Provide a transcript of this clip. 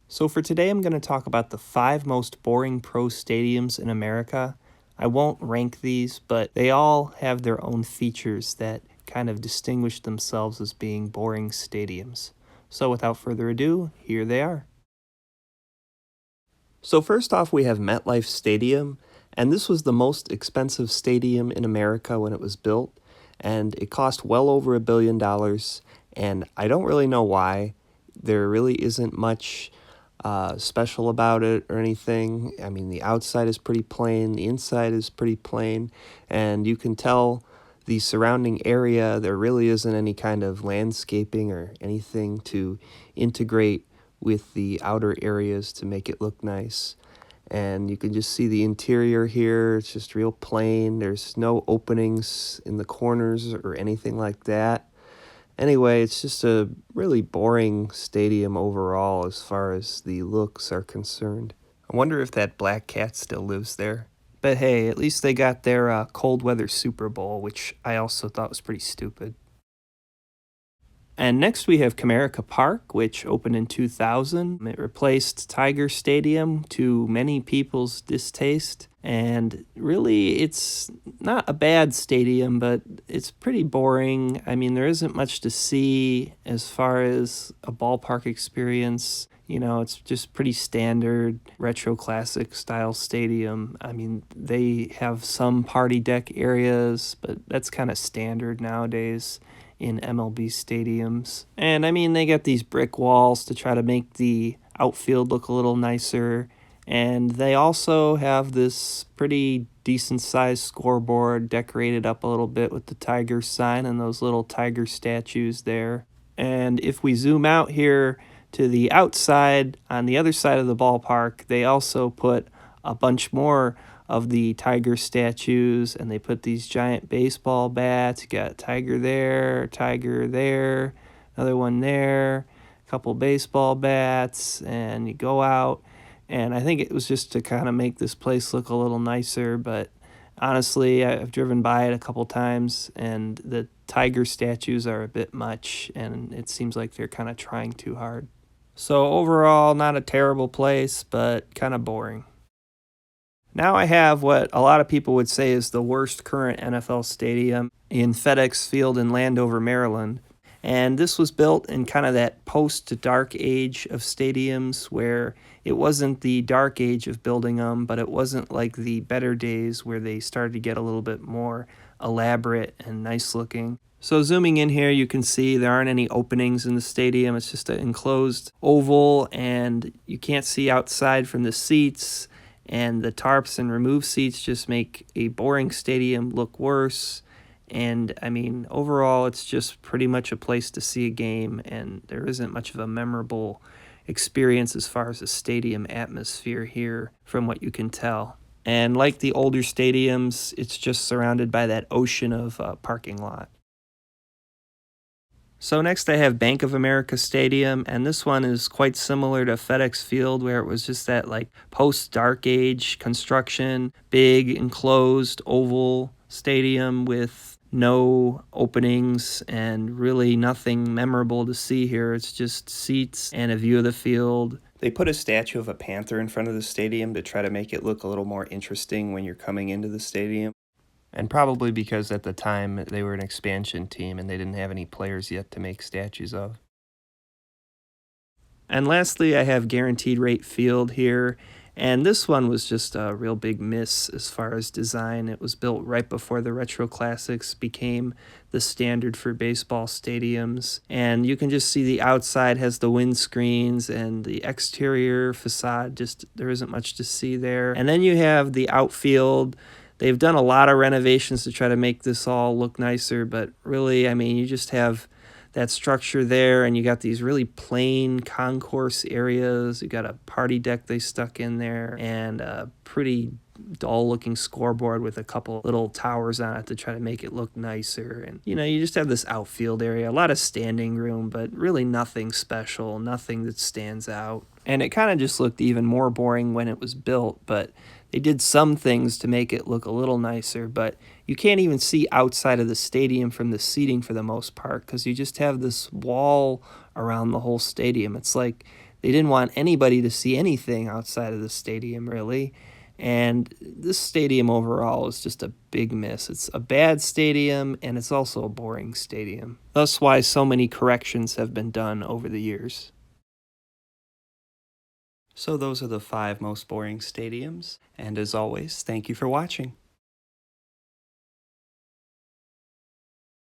So for today, I'm going to talk about the 5 most boring pro stadiums in America. I won't rank these, but they all have their own features that kind of distinguish themselves as being boring stadiums. So without further ado, here they are. So first off, we have MetLife Stadium, and this was the most expensive stadium in America when it was built, and it cost well over $1 billion, and I don't really know why. There really isn't much special about it or anything. I mean, the outside is pretty plain, the inside is pretty plain, and you can tell the surrounding area, there really isn't any kind of landscaping or anything to integrate with the outer areas to make it look nice. And you can just see the interior here. It's just real plain. There's no openings in the corners or anything like that. Anyway, it's just a really boring stadium overall as far as the looks are concerned. I wonder if that black cat still lives there. But hey, at least they got their cold weather Super Bowl, which I also thought was pretty stupid. And next we have Comerica Park, which opened in 2000. It replaced Tiger Stadium to many people's distaste. And really, it's not a bad stadium, but it's pretty boring. I mean, there isn't much to see as far as a ballpark experience. You know, it's just pretty standard retro classic style stadium. I mean, they have some party deck areas, but that's kind of standard nowadays in MLB stadiums. And I mean, they got these brick walls to try to make the outfield look a little nicer. And they also have this pretty decent sized scoreboard decorated up a little bit with the tiger sign and those little tiger statues there. And if we zoom out here to the outside, on the other side of the ballpark, they also put a bunch more of the tiger statues, and they put these giant baseball bats. You got tiger there, another one there, a couple baseball bats, and you go out. And I think it was just to kind of make this place look a little nicer, but honestly, I've driven by it a couple times, and the tiger statues are a bit much, and it seems like they're kind of trying too hard. So overall, not a terrible place, but kind of boring. Now I have what a lot of people would say is the worst current NFL stadium in FedEx Field in Landover, Maryland. And this was built in kind of that post-dark age of stadiums where it wasn't the dark age of building them, but it wasn't like the better days where they started to get a little bit more elaborate and nice looking. So zooming in here, you can see there aren't any openings in the stadium. It's just an enclosed oval, and you can't see outside from the seats. And the tarps and remove seats just make a boring stadium look worse. And I mean, overall, it's just pretty much a place to see a game, and there isn't much of a memorable experience as far as the stadium atmosphere here, from what you can tell. And like the older stadiums, it's just surrounded by that ocean of parking lot. So next I have Bank of America Stadium, and this one is quite similar to FedEx Field, where it was just that like post-dark age construction, big enclosed oval stadium with no openings and really nothing memorable to see here. It's just seats and a view of the field. They put a statue of a panther in front of the stadium to try to make it look a little more interesting when you're coming into the stadium. And probably because at the time they were an expansion team and they didn't have any players yet to make statues of. And lastly, I have Guaranteed Rate Field here. And this one was just a real big miss as far as design. It was built right before the Retro Classics became the standard for baseball stadiums. And you can just see the outside has the windscreens, and the exterior facade, just there isn't much to see there. And then you have the outfield. They've done a lot of renovations to try to make this all look nicer, but really, I mean, you just have that structure there, and you got these really plain concourse areas. You got a party deck they stuck in there, and a pretty dull-looking scoreboard with a couple little towers on it to try to make it look nicer. And, you know, you just have this outfield area, a lot of standing room, but really nothing special, nothing that stands out. And it kind of just looked even more boring when it was built, but they did some things to make it look a little nicer, but you can't even see outside of the stadium from the seating for the most part because you just have this wall around the whole stadium. It's like They didn't want anybody to see anything outside of the stadium, really. And this stadium overall is just a big miss. It's a bad stadium, and it's also a boring stadium. Thus why so many corrections have been done over the years. So those are the 5 most boring stadiums, and as always, thank you for watching.